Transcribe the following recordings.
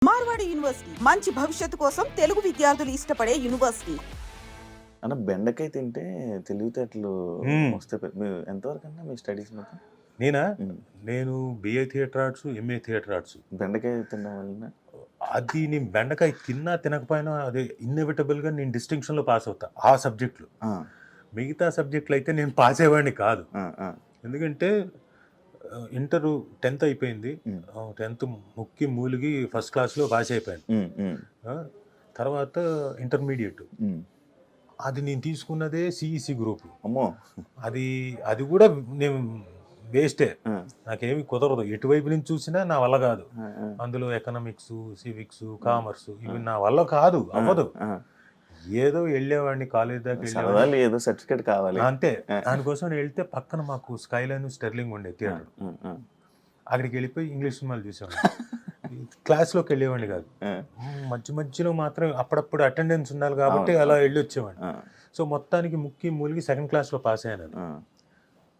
Marwadi university మంచి భవిష్యత్తు కోసం తెలుగు విద్యార్థులు ఇష్టపడే యూనివర్సిటీ. అన్న బెండకాయ తింటే తెలివితేటలు మ్మ్. వస్తాయి. మీరు ఎంతవరకు అన్నా మీ స్టడీస్ మొత్తం నేనా మ్మ్. నేను BA theatre arts, MA theatre arts. బెండకాయ తినడం వలన అది నేను బెండకాయ తిన్నా తినకపోయినా అది ఇన్ఎవిటబుల్గా నేను డిస్టింక్షన్లో పాస్ అవుతా ఆ సబ్జెక్టులు. ఆ, మిగతా సబ్జెక్టులు అయితే నేను పాస్ అయ్యేవాడిని కాదు. ఆ, ఆ, ఎందుకంటే ఇంటర్ 10th అయిపోయింది. మ్మ్. 10th ముక్కి మూలిగి ఫస్ట్ క్లాస్లో పాస్ అయిపోయాను. మ్మ్, మ్మ్, ఆ, తర్వాత ఇంటర్మీడియట్ మ్మ్. అది నేను తీసుకున్నదే సిఈసి గ్రూప్. అమ్మో. అది కూడా నేను వేస్టే, ఆ, నాకేమి కుదరదు. ఎటువైపు నుంచి చూసినా నా వల్ల కాదు. ఆ, ఆ, అందులో ఎకనామిక్స్, సివిక్స్, కామర్స్ ఇవి నా వల్ల కాదు, అవ్వదు. ఆ. ఏదో వెళ్ళేవాడిని, కాలేజ్ దాకా వెళ్ళేవాడిని చదవాలి, ఏదో సర్టిఫికేట్ కావాలి. అంతే. దానికోసం వెళ్తే పక్కన మాకు స్కైలైన్, స్టెర్లింగ్ ఉండే థియేటర్. ఆ, ఆ, అక్కడికి వెళ్ళిపోయి ఇంగ్లీష్ సినిమాలు చూసేవాడిని. క్లాస్లోకి వెళ్ళేవాడిని కాదు. ఆ, మధ్య మధ్యలో మాత్రం అప్పుడప్పుడు అటెండెన్స్ ఉండాలి కాబట్టి అలా వెళ్ళి వచ్చేవాడిని. ఆ, సో మొత్తానికి ముక్కి మూలిగి సెకండ్ క్లాస్లో పాస్ అయ్యాను. ఆ,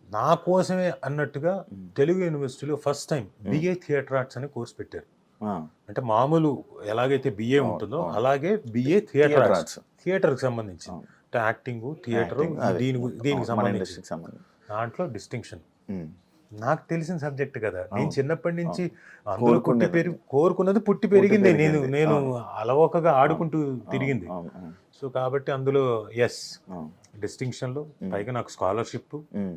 నా కోసమే అన్నట్టుగా తెలుగు యూనివర్సిటీలో first time BA theatre arts అనే కోర్స్ పెట్టారు. ఆ. అంటే మామూలు ఎలాగైతే బిఏ ఉంటుందో అలాగే BA theatre theatre arts, arts. థియేటర్కి సంబంధించి అంటే యాక్టింగ్, థియేటర్, Acting, అదే. దీనికి మన సంబంధించి ఇండస్ట్రీకి సంబంధించి. దాంట్లో డిస్టింక్షన్ మ్మ్. నాకు తెలిసిన సబ్జెక్ట్ కదా. నేను అవును. చిన్నప్పటి నుంచి అందులో కోరుకునేది. కోరుకున్నది పుట్టి పెరిగింది. నేను పెరిగింది. నేను అవును. అలవోకగా ఆడుకుంటూ తిరిగింది. అవును, అవును, సో కాబట్టి అందులో ఎస్ అవును. డిస్టింక్షన్లో పైగా నాకు స్కాలర్షిప్. మ్మ్,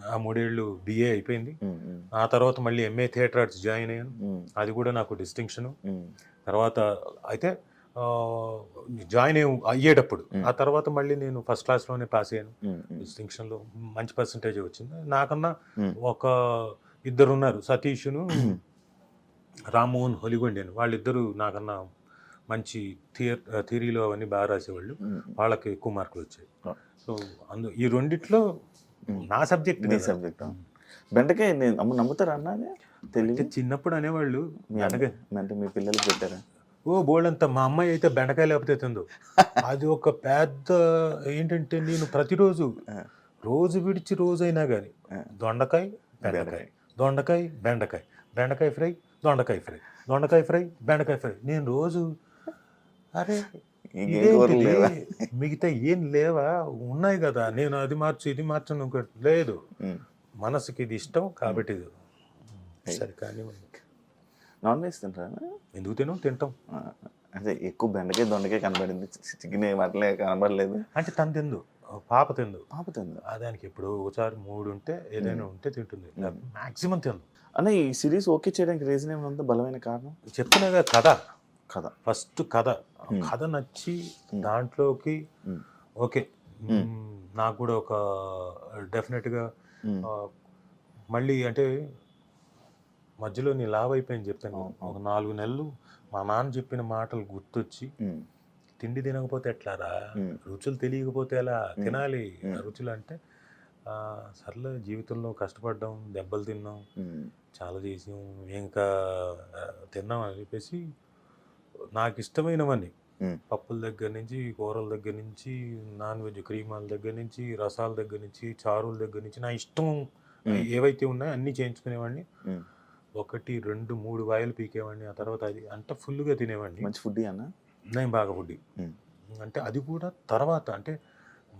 ఆ 3 ఏళ్ళు బిఏ అయిపోయింది. మ్మ్, మ్మ్, ఆ తర్వాత మళ్ళీ ఎంఏ థియేటర్ ఆర్ట్స్ జాయిన్ అయ్యాను. మ్మ్, అది కూడా నాకు డిస్టింక్షను. మ్మ్. తర్వాత అయితే జాయిన్ అయ్యేటప్పుడు ఆ తర్వాత మళ్ళీ నేను ఫస్ట్ క్లాస్లోనే పాస్ అయ్యాను. మ్మ్, మ్మ్. డిస్టింక్షన్లో మంచి పర్సంటేజ్ వచ్చింది. నాకన్నా మ్మ్. ఒక ఇద్దరు ఉన్నారు, సతీష్ను రామ్మోహన్ హొలిగొండి అని. వాళ్ళిద్దరూ నాకన్నా మంచి థియరీలో అవన్నీ బాగా రాసేవాళ్ళు. మ్మ్. వాళ్ళకి ఎక్కువ మార్కులు వచ్చాయి. ఆ. సో ఈ రెండిట్లో నా సబ్జెక్ట్ మీ సబ్జెక్ట్. బెండకాయ నేను నమ్ముతారా అన్న అది తెలివి? చిన్నప్పుడు అనేవాళ్ళు మీ బెండకాయ అంటే మీ పిల్లలకి పెట్టారా? ఓ బోల్డంత. మా అమ్మాయి అయితే బెండకాయ లేకపోతే తిందు. అది ఒక పెద్ద ఏంటంటే నేను ప్రతిరోజు రోజు విడిచి రోజు అయినా కానీ దొండకాయ బెండకాయ, దొండకాయ బెండకాయ, బెండకాయ ఫ్రై, దొండకాయ ఫ్రై, దొండకాయ ఫ్రై, బెండకాయ ఫ్రై. నేను రోజు అరే ఇంకేం కూరలు ఇదేంటిది? లేవా? మిగతా ఏం లేవా? ఉన్నాయి కదా, నేను అది మార్చు ఇది మార్చను లేదు. మ్మ్. మనసుకి ఇది ఇష్టం కాబట్టి ఇది సరే కానీ నాన్ వెజ్ తింటారా? ఎందుకు తింటాం. ఆ, అదే ఎక్కువ బెండకాయ దొండకాయ కనబడింది, చికెన్ వాటిలే కనబడలేదు. అంటే తను తిందు, పాప తిందు. పాప తింది. దానికి ఎప్పుడు ఒకసారి 3 ఉంటే ఏదైనా ఉంటే తింటుంది, మాక్సిమం తిందు. అన్న ఈ సిరీస్ ఓకే చేయడానికి రీజన్ ఏమైనా బలమైన కారణం? చెప్తున్నాగా కథ, కథ. ఫస్ట్ కథ నచ్చి దాంట్లోకి మ్మ్. ఓకే. నాకు కూడా ఒక డెఫినెట్గా మ్మ్. మళ్ళీ అంటే మధ్యలో నీ లావ్ అయిపోయింది చెప్పాను. ఒక 4 నెలలు మా నాన్న చెప్పిన మాటలు గుర్తొచ్చి మ్మ్. తిండి తినకపోతే ఎట్లారా, మ్మ్. రుచులు తెలియకపోతే ఎలా తినాలి. రుచులు అంటే సర్లే జీవితంలో కష్టపడ్డాం, దెబ్బలు తిన్నాం, మ్మ్. చాలా చేసాం, ఇంకా తిన్నాం అని చెప్పేసి నాకు ఇష్టమైనవన్నీ మ్మ్. పప్పుల దగ్గర నుంచి, కూరల దగ్గర నుంచి, నాన్ వెజ్ క్రీమాల దగ్గర నుంచి, రసాల దగ్గర నుంచి, చారుల దగ్గర నుంచి నా ఇష్టం ఏవైతే ఉన్నాయో అన్నీ చేయించుకునేవాడిని. మ్మ్. 1, 2, 3 వాయిలు పీకేవాడిని. ఆ తర్వాత అది అంత ఫుల్గా తినేవాడిని. మంచి ఫుడ్ అన్న. నేను బాగా ఫుడ్డి. మ్మ్. అంటే అది కూడా తర్వాత అంటే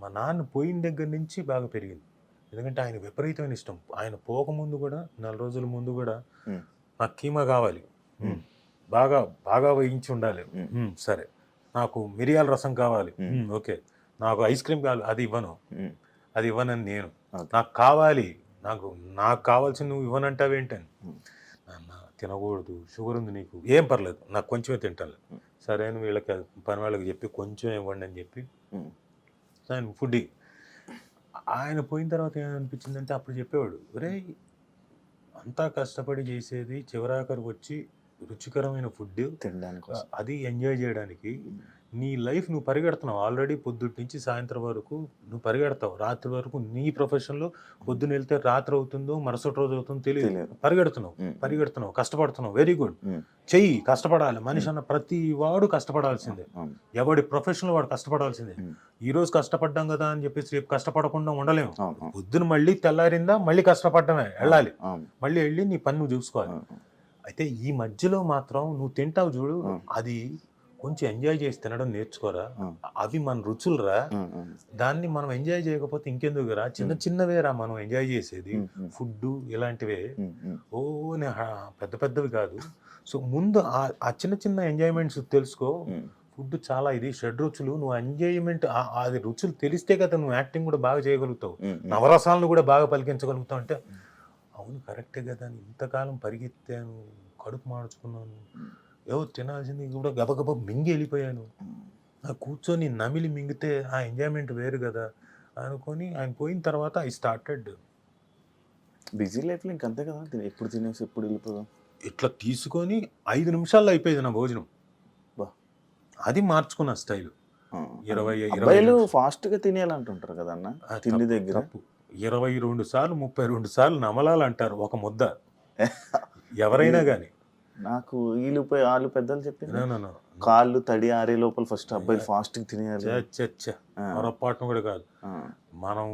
మా నాన్న పోయిన దగ్గర నుంచి బాగా పెరిగింది. ఎందుకంటే ఆయన విపరీతమైన ఇష్టం. ఆయన పోకముందు కూడా 4 రోజుల ముందు కూడా మ్మ్. నాకు కీమా కావాలి, బాగా బాగా వేయించి ఉండాలి, సరే. నాకు మిరియాల రసం కావాలి, ఓకే. నాకు ఐస్ క్రీమ్ కావాలి, అది ఇవ్వను, మ్మ్. అది ఇవ్వనని నేను. Okay. నాకు కావాలి, నాకు కావాల్సిన నువ్వు ఇవ్వనంటావేంటని. నాన్న తినకూడదు, షుగర్ ఉంది నీకు, ఏం పర్లేదు, నాకు కొంచెమే తింటాను. సరే అని వీళ్ళకి పని వాళ్ళకి చెప్పి కొంచెం ఇవ్వండి అని చెప్పి మ్మ్. ఆయన ఫుడ్. ఆయన పోయిన తర్వాత ఏమనిపించిందంటే అప్పుడు చెప్పేవాడు, ఒరే అంతా కష్టపడి చేసేది చివరాఖరికి వచ్చి రుచికరమైన ఫుడ్ తినడానికి కోసం. అది ఎంజాయ్ చేయడానికి నీ లైఫ్ నువ్వు పరిగెడుతున్నావు. ఆల్రెడీ పొద్దుటి నుంచి సాయంత్రం వరకు నువ్వు పరిగెడతావు. రాత్రి వరకు నీ ప్రొఫెషన్లో పొద్దున వెళ్తే రాత్రి అవుతుందో మరుసటి రోజు అవుతుందో తెలియదు. పరిగెడుతున్నావు, కష్టపడుతున్నావు, వెరీ గుడ్. చెయ్యి, కష్టపడాలి. మనిషి అన్న ప్రతి వాడు కష్టపడాల్సిందే. ఎవడి ప్రొఫెషన్లో వాడు కష్టపడాల్సిందే. ఈ రోజు కష్టపడ్డాం కదా అని చెప్పేసి రేపు కష్టపడకుండా ఉండలేము. పొద్దున మళ్ళీ తెల్లారిందా మళ్ళీ కష్టపడమే, వెళ్ళాలి, మళ్ళీ వెళ్ళి నీ పని నువ్వు చూసుకోవాలి. అయితే ఈ మధ్యలో మాత్రం నువ్వు తింటావు చూడు, ఆ. అది కొంచెం ఎంజాయ్ చేసి తినడం నేర్చుకోరా. ఆ. అవి మన రుచులురా. దాన్ని మనం ఎంజాయ్ చేయకపోతే ఇంకెందుకురా, చిన్న చిన్నవేరా మనం ఎంజాయ్ చేసేది. ఫుడ్ ఇలాంటివే ఓ పెద్ద పెద్దవి కాదు. సో ముందు ఆ చిన్న చిన్న ఎంజాయ్మెంట్స్ తెలుసుకో. ఫుడ్ చాలా ఇది షడ్ రుచులు. నువ్వు ఎంజాయ్మెంట్ అది రుచులు తెలిస్తే కదా నువ్వు యాక్టింగ్ కూడా బాగా చేయగలుగుతావు, నవరసాలను కూడా బాగా పలికించగలుగుతావు. అంటే అవును కరెక్టే కదా అని ఇంతకాలం పరిగెత్తాను, కడుపు మార్చుకున్నాను, ఏవో తినాల్సింది కూడా గబగబా మింగి వెళ్ళిపోయాను. కూర్చొని నమిలి మింగితే ఆ ఎంజాయ్మెంట్ వేరు కదా అనుకొని ఆయన పోయిన తర్వాత ఐ స్టార్టెడ్. బిజీ లైఫ్లో ఇంకంతే కదా, ఎప్పుడు తినేసి ఎప్పుడు వెళ్ళిపోదాం. ఇట్లా తీసుకొని 5 నిమిషాల్లో అయిపోయేది నా భోజనం. బా. అది మార్చుకున్న స్టైల్. 20 ఫాస్ట్గా తినేయాలంటుంటారు కదా అన్న తిండి దగ్గర. 22 సార్లు 32 సార్లు నమలాలంటారు ఒక ముద్ద ఎవరైనా కానీ. నాకు వీళ్ళపై వాళ్ళు పెద్దలు చెప్పింది కాళ్ళు తడి ఆరే లోపల ఫస్ట్ అబ్బాయిలు ఫాస్ట్ తినేయాలి. పొరపాటును కూడా కాదు. మనం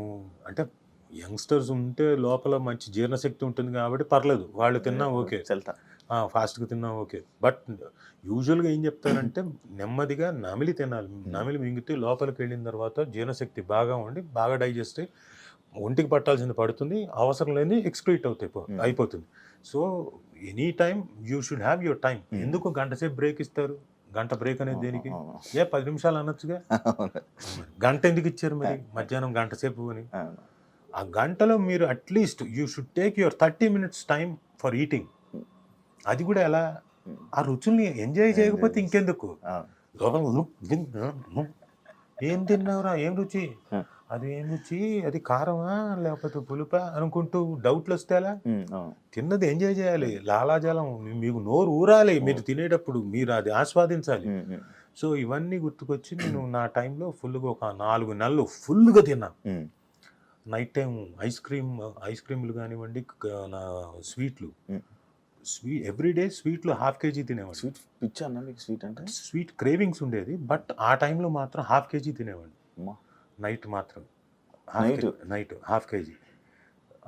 అంటే యంగ్స్టర్స్ ఉంటే లోపల మంచి జీర్ణశక్తి ఉంటుంది కాబట్టి పర్లేదు, వాళ్ళు తిన్నా ఓకే, ఫాస్ట్గా తిన్నా ఓకే. బట్ యూజువల్గా ఏం చెప్తారంటే నెమ్మదిగా నమిలి తినాలి. నమిలి మింగితే లోపలికి వెళ్ళిన తర్వాత జీర్ణశక్తి బాగా ఉండి బాగా డైజెస్ట్ అయ్యి ఒంటికి పట్టాల్సింది పడుతుంది, అవసరం లేని ఎక్స్క్రీట్ అయిపోతుంది. So any time you should have your time. ఎందుకు గంట సేపు బ్రేక్ ఇస్తారు? గంట బ్రేక్ అనేది దేనికి? 10 నిమిషాలు అనొచ్చుగా. గంట ఎందుకు ఇచ్చారు మరి మధ్యాహ్నం గంట సేపు అని? ఆ గంటలో మీరు at least you should take your 30 minutes time for eating. అది కూడా ఎలా? ఆ రుచుల్ని ఎంజాయ్ చేయకపోతే ఇంకెందుకు? ఏం తిన్నావురా, ఏం రుచి, అది ఏం రుచి, అది కారమా లేకపోతే పులుపా అనుకుంటూ డౌట్లు వస్తే ఎలా? తిన్నది ఎంజాయ్ చేయాలి, లాలాజలం మీకు నోరు ఊరాలి మీరు తినేటప్పుడు, మీరు అది ఆస్వాదించాలి. సో ఇవన్నీ గుర్తుకొచ్చి నేను నా టైంలో ఫుల్గా ఒక 4 నెలలు ఫుల్గా తిన్నాను. నైట్ టైం ఐస్ క్రీమ్లు కానివ్వండి, నా స్వీట్లు, ఎవ్రీడే స్వీట్లు 1/2 kg తినేవాడు. స్వీట్ పిచ్చా అన్న మీకు? స్వీట్ అంటే స్వీట్ క్రేవింగ్స్ ఉండేది, బట్ ఆ టైంలో మాత్రం 1/2 kg తినేవాడు నైట్ మాత్రం. Night 1/2 kg.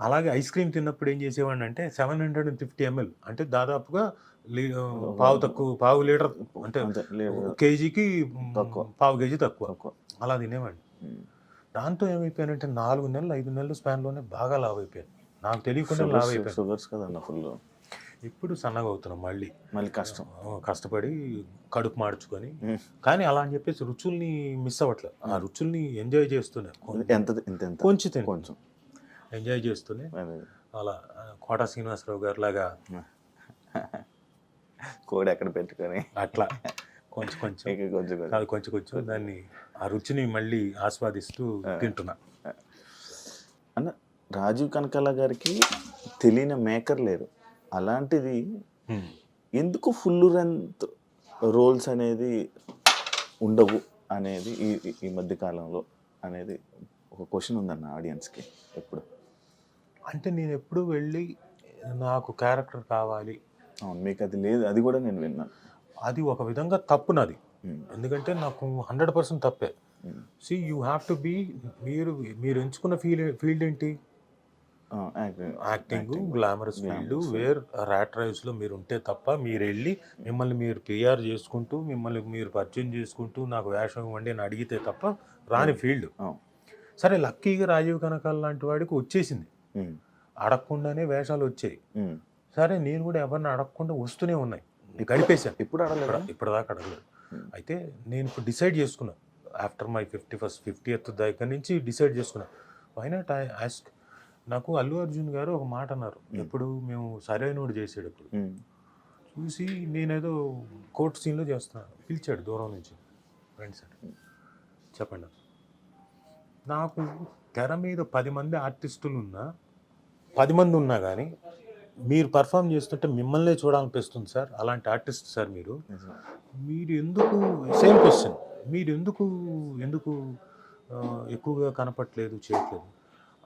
అలాగే ఐస్ క్రీమ్ తిన్నప్పుడు ఏం చేసేవాడిని అంటే 750 ml అంటే దాదాపుగా పావు లీటర్, అంటే కేజీకి 1/2 kg తక్కువ అలా తినేవాడిని. దాంతో ఏమైపోయానంటే 4 నెలలు 5 నెలలు స్పాన్లోనే బాగా లావ్ అయిపోయాను, నాకు తెలియకుండా లావ్ అయిపోయాను. షుగర్స్ కదన్న ఫుల్. ఇప్పుడు సన్నగా అవుతున్నాం మళ్ళీ కష్టపడి కడుపు మార్చుకొని. కానీ అలా అని చెప్పేసి రుచుల్ని మిస్ అవ్వట్లేదు, ఆ రుచుల్ని ఎంజాయ్ చేస్తూనే కొంచెం ఎంజాయ్ చేస్తూనే అలా కోట శ్రీనివాసరావు గారు లాగా కోడి ఎక్కడ పెట్టుకొని అట్లా కొంచెం దాన్ని ఆ రుచిని మళ్ళీ ఆస్వాదిస్తూ తింటున్నా. అన్న రాజీవ్ కనకాల గారికి తెలియని మేకర్ లేరు, అలాంటిది ఎందుకు ఫుల్ లెంత్ రోల్స్ అనేది ఉండవు అనేది ఈ మధ్య కాలంలో అనేది ఒక క్వశ్చన్ ఉందన్న ఆడియన్స్కి ఎప్పుడు. అంటే నేను ఎప్పుడు వెళ్ళి నాకు క్యారెక్టర్ కావాలి, అవును మీకు అది లేదు, అది కూడా నేను విన్నాను. అది ఒక విధంగా తప్పు నాది, ఎందుకంటే నాకు 100% తప్పే. See you have to be, మీరు ఎంచుకున్న ఫీల్డ్ ఏంటి? Acting, glamorous field, where rat రేస్లో మీరు ఉంటే తప్ప మీరు వెళ్ళి మిమ్మల్ని మీరు పిఆర్ చేసుకుంటూ మిమ్మల్ని మీరు పరిచయం చేసుకుంటూ నాకు వేషం ఇవ్వండి అని అడిగితే తప్ప రాని ఫీల్డ్. సరే లక్కీగా రాజీవ్ కనకాల లాంటి వాడికి వచ్చేసింది, అడగకుండానే వేషాలు వచ్చాయి. సరే నేను కూడా ఎవరిని అడగకుండా వస్తూనే ఉన్నాయి, గడిపేశాను. ఇప్పటిదాకా అడగలేదు. అయితే నేను ఇప్పుడు డిసైడ్ చేసుకున్నాను, ఆఫ్టర్ మై 50th దగ్గర నుంచి డిసైడ్ చేసుకున్నాను, వై నాట్ ఐ ఆస్క్. నాకు అల్లు అర్జున్ గారు ఒక మాట అన్నారు, ఎప్పుడు మేము సరైనోడు చేసేటప్పుడు చూసి, నేనేదో కోర్ట్ సీన్లో చేస్తున్నాను, పిలిచాడు దూరం నుంచి, ఫ్రెండ్స్ అంటే చెప్పండి. నాకు తెర మీద 10 మంది ఆర్టిస్టులు ఉన్నా 10 మంది ఉన్నా కానీ మీరు పర్ఫామ్ చేస్తుంటే మిమ్మల్నే చూడాలనిపిస్తుంది సార్, అలాంటి ఆర్టిస్ట్ సార్ మీరు ఎందుకు, సేమ్ క్వశ్చన్, మీరు ఎందుకు ఎక్కువగా కనపట్లేదు, చేయట్లేదు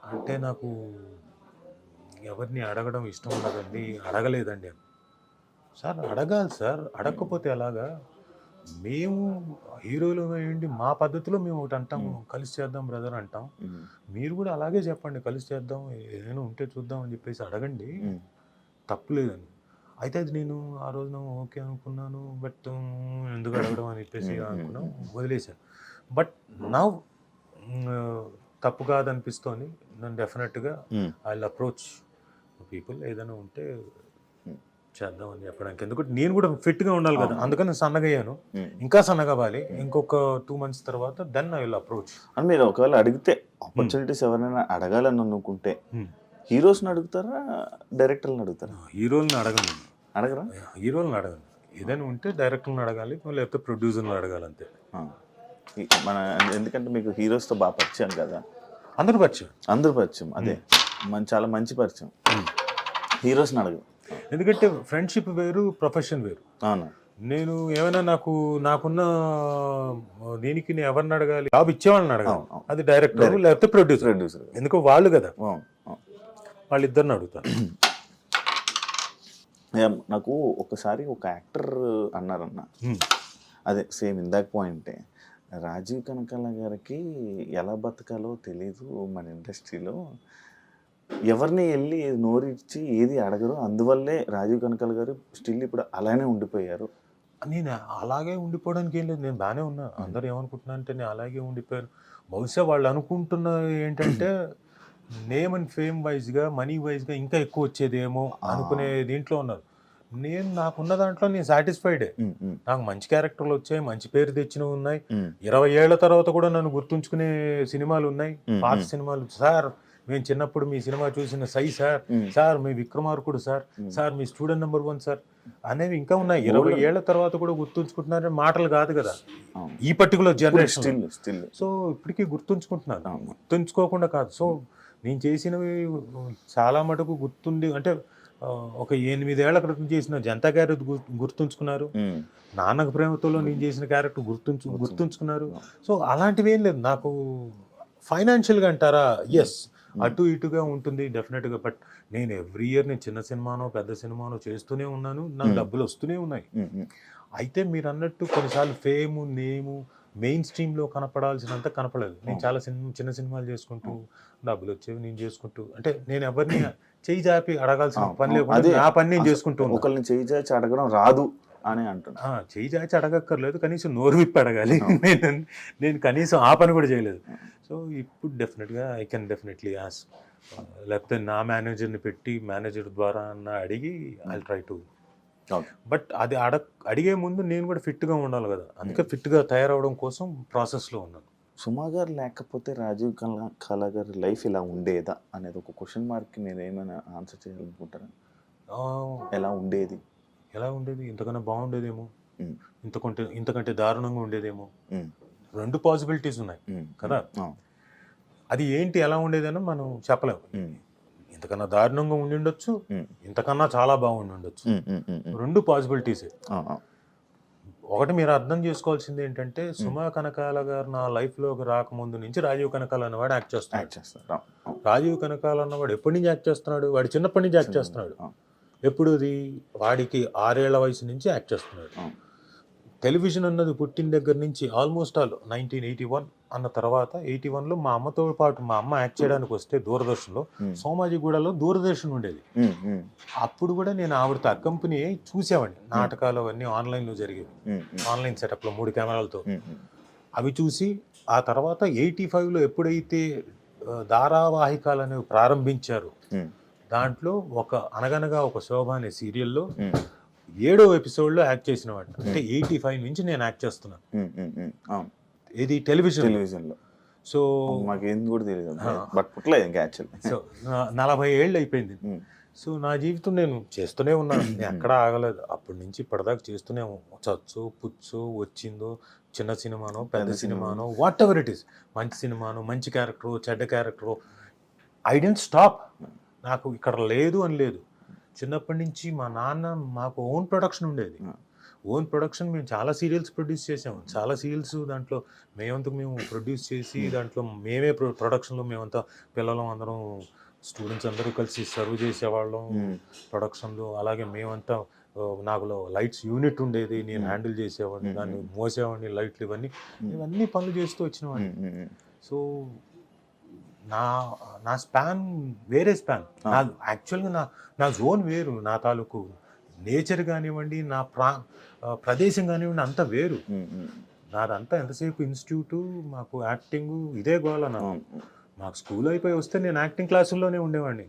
అంటే, నాకు ఎవరిని అడగడం ఇష్టం ఉండదండి, అడగలేదండి అని. సార్ అడగాలి సార్, అడగకపోతే ఎలాగా? మేము హీరోలు ఏంటి, మా పద్ధతిలో మేము ఒకటి అంటాం, కలిసి చేద్దాం బ్రదర్ అంటాం, మీరు కూడా అలాగే చెప్పండి, కలిసి చేద్దాం, ఏదైనా ఉంటే చూద్దాం అని చెప్పేసి అడగండి, తప్పులేదని. అయితే అది నేను ఆ రోజున ఓకే అనుకున్నాను, బట్ ఎందుకు అడగడం అని చెప్పేసి అనుకున్నాను, వదిలేశాను. బట్ నా తప్పు కాదనిపిస్తోంది. నన్ను డెఫినెట్గా ఐ విల్ అప్రోచ్ పీపుల్, ఏదైనా ఉంటే చేద్దాం అని చెప్పడానికి. ఎందుకంటే నేను కూడా ఫిట్గా ఉండాలి కదా, అందుకని సన్నగా అయ్యాను. ఇంకా సన్నగా అవ్వాలి. ఇంకొక 2 months తర్వాత దెన్ ఐ విల్ అప్రోచ్. అని మీరు ఒకవేళ అడిగితే ఆపర్చునిటీస్ ఎవరైనా అడగాలని అనుకుంటే హీరోస్ని అడుగుతారా, డైరెక్టర్ని అడుగుతారా? హీరోల్ని అడగను, అడగరా? హీరోల్ని అడగను. ఏదైనా ఉంటే డైరెక్టర్ని అడగాలి, లేకపోతే ప్రొడ్యూసర్ని అడగాలి అంతే. మన ఎందుకంటే మీకు హీరోస్తో బాగా పరిచయం కదా, అందరూ పరిచయం. అందరూ పరిచయం, అదే చాలా మంచి పరిచయం. హీరోస్ని అడగదు, ఎందుకంటే ఫ్రెండ్షిప్ వేరు, ప్రొఫెషన్ వేరు. అవును. నేను ఏమైనా నాకున్న దీనికి నేను ఎవరిని అడగాలి, జాబ్ ఇచ్చేవాళ్ళని అడగాలి, అది డైరెక్టర్ లేకపోతే ప్రొడ్యూసర్. ఎందుకు వాళ్ళు కదా, వాళ్ళిద్దరిని అడుగుతాను. నాకు ఒకసారి ఒక యాక్టర్ అన్నారన్న, అదే సేమ్ ఇందాక పాయింటే, రాజీవ్ కనకాల గారికి ఎలా బతకాలో తెలీదు మన ఇండస్ట్రీలో, ఎవరిని వెళ్ళి నోరిచ్చి ఏది అడగరు, అందువల్లే రాజీవ్ కనకాల గారు స్టిల్ ఇప్పుడు అలానే ఉండిపోయారు. నేను అలాగే ఉండిపోవడానికి ఏం లేదు, నేను బాగానే ఉన్నా. అందరూ ఏమనుకుంటున్నా అంటే నేను అలాగే ఉండిపోయాను. బహుశా వాళ్ళు అనుకుంటున్న ఏంటంటే నేమ్ అండ్ ఫేమ్ వైజ్గా, మనీ వైజ్గా ఇంకా ఎక్కువ వచ్చేదేమో అనుకునే దీంట్లో ఉన్నారు. నాకున్న దాంట్లో నేను సాటిస్ఫైడే. నాకు మంచి క్యారెక్టర్లు వచ్చాయి, మంచి పేరు తెచ్చినవి ఉన్నాయి. 20 ఏళ్ల తర్వాత కూడా నన్ను గుర్తుంచుకునే సినిమాలు ఉన్నాయి, పాత సినిమాలు. సార్ మేము చిన్నప్పుడు మీ సినిమా చూసిన సై సార్, సార్ మీ విక్రమార్కుడు సార్, సార్ మీ స్టూడెంట్ నెంబర్ 1 సార్ అనేవి ఇంకా ఉన్నాయి. 20 ఏళ్ల తర్వాత కూడా గుర్తుంచుకుంటున్నారని మాటలు కాదు కదా ఈ పర్టికులర్ జనరేషన్. సో ఇప్పటికీ గుర్తుంచుకుంటున్నాను, గుర్తుంచుకోకుండా కాదు. సో నేను చేసినవి చాలా మటుకు గుర్తుండి, అంటే ఒక 8 ఏళ్ల క్రితం చేసిన జనతా క్యారెక్టర్ గుర్తుంచుకున్నారు, నాన్నకు ప్రేమతో నేను చేసిన క్యారెక్టర్ గుర్తుంచుకున్నారు. సో అలాంటివి ఏం లేదు నాకు. ఫైనాన్షియల్గా అంటారా, ఎస్ అటు ఇటుగా ఉంటుంది డెఫినెట్గా. బట్ నేను ఎవ్రీ ఇయర్ నేను చిన్న సినిమానో పెద్ద సినిమానో చేస్తూనే ఉన్నాను, నాకు డబ్బులు వస్తూనే ఉన్నాయి. అయితే మీరు అన్నట్టు కొన్నిసార్లు ఫేము, నేము మెయిన్ స్ట్రీమ్లో కనపడాల్సినంత కనపడలేదు. నేను చాలా చిన్న సినిమాలు చేసుకుంటూ డబ్బులు వచ్చేవి నేను చేసుకుంటూ, అంటే నేను ఎవరిని చేయి చాపి అడగాల్సిన పని లేకుండా నా పని నేను చేసుకుంటూ. ఒకరిని చేయి చాచి అడగడం రాదు అని అంటున్నా. చేయి చాచి అడగక్కర్లేదు, కనీసం నోరు విప్పి అడగాలి. నేను కనీసం ఆ పని కూడా చేయలేదు. సో ఇప్పుడు డెఫినెట్గా ఐ కెన్ డెఫినెట్లీ ఆస్క్, లేకపోతే నా మేనేజర్ని పెట్టి మేనేజర్ ద్వారా అన్న అడిగి ఐ ట్రై టు. బట్ అది అడిగే ముందు నేను కూడా ఫిట్గా ఉండాలి కదా, అందుకే ఫిట్గా తయారవడం కోసం ప్రాసెస్లో ఉన్నాను. సుమా గారు లేకపోతే రాజీవ్ కళ గారి లైఫ్ ఇలా ఉండేదా అనేది ఒక క్వశ్చన్ మార్క్కి మీరు ఏమైనా ఆన్సర్ చేయాలనుకుంటారా? ఎలా ఉండేది ఇంతకన్నా బాగుండేదేమో, ఇంతకంటే దారుణంగా ఉండేదేమో. 2 పాసిబిలిటీస్ ఉన్నాయి కదా. అది ఏంటి ఎలా ఉండేదని మనం చెప్పలేము. ఇంతకన్నా దారుణంగా ఉండి ఉండొచ్చు, ఇంతకన్నా చాలా బాగుండి ఉండొచ్చు. 2 పాసిబిలిటీసే. ఒకటి మీరు అర్థం చేసుకోవాల్సింది ఏంటంటే, సుమా కనకాల గారు నా లైఫ్లోకి రాకముందు నుంచి రాజీవ్ కనకాల అన్నవాడు యాక్ట్ చేస్తున్నాడు. రాజీవ్ కనకాల అన్నవాడు ఎప్పటి నుంచి యాక్ట్ చేస్తున్నాడు? వాడు చిన్నప్పటి నుంచి యాక్ట్ చేస్తున్నాడు. ఎప్పుడు వాడికి 6 ఏళ్ల వయసు నుంచి యాక్ట్ చేస్తున్నాడు. టెలివిజన్ అన్నది పుట్టిన దగ్గర నుంచి ఆల్మోస్ట్ ఆల్ 1981 అన్న తర్వాత 81లో మా అమ్మతో పాటు మా అమ్మ యాక్ట్ చేయడానికి వస్తే దూరదర్శన్లో, సోమాజిగూడలో దూరదర్శన్ ఉండేది. అప్పుడు కూడా నేను ఆవిడతో అకంపెనీ చూసేవాడిని. నాటకాలు అవన్నీ ఆన్లైన్లో జరిగేవి, ఆన్లైన్ సెటప్లో 3 కెమెరాలతో. అవి చూసి ఆ తర్వాత 85లో ఎప్పుడైతే ధారావాహికాలు అనేవి ప్రారంభించారు, దాంట్లో అనగనగా ఒక శోభ అనే సీరియల్లో 7వ ఎపిసోడ్లో యాక్ట్ చేసిన వాడు. అంటే 85 నుంచి నేను యాక్ట్ చేస్తున్నాను. ఇది టెలివిజన్లో. సో మాకేం కూడా తెలియదు, బట్ పుట్టలేదు ఇంకా యాక్చువల్లీ. సో 40 ఏళ్ళు అయిపోయింది. సో నా జీవితం నేను చేస్తూనే ఉన్నాను, నేను ఎక్కడా ఆగలేదు. అప్పటి నుంచి ఇప్పటిదాకా చేస్తూనే చచ్చు పుచ్చు వచ్చిందో, చిన్న సినిమానో పెద్ద సినిమానో, వాట్ ఎవర్ ఇట్ ఈస్, మంచి సినిమానో మంచి క్యారెక్టరు చెడ్డ క్యారెక్టరు, ఐ డోంట్ స్టాప్. నాకు ఇక్కడ లేదు అని లేదు. చిన్నప్పటి నుంచి మా నాన్న మాకు ఓన్ ప్రొడక్షన్ ఉండేది. ఓన్ ప్రొడక్షన్ మేము చాలా సీరియల్స్ ప్రొడ్యూస్ చేసాము. చాలా సీరియల్స్ దాంట్లో మేము ప్రొడ్యూస్ చేసి దాంట్లో మేమే ప్రొడక్షన్లో మేమంతా పిల్లలం అందరం స్టూడెంట్స్ అందరూ కలిసి సర్వ్ చేసేవాళ్ళం ప్రొడక్షన్లో. అలాగే మేమంతా నాకు లైట్స్ యూనిట్ ఉండేది, నేను హ్యాండిల్ చేసేవాడిని, దాన్ని మోసేవాడిని, లైట్లు ఇవన్నీ పనులు చేస్తూ వచ్చినవాడిని. సో నా స్పాన్ వేరే స్పాన్. యాక్చువల్గా నా జోన్ వేరు. నా తాలూకు నేచర్ కానివ్వండి, నా ప్రదేశం కానివ్వండి అంతా వేరు. నాదంతా ఎంతసేపు ఇన్స్టిట్యూటు, మాకు యాక్టింగ్ ఇదే గోల నాకు. మాకు స్కూల్ అయిపోయి వస్తే నేను యాక్టింగ్ క్లాసుల్లోనే ఉండేవాడిని.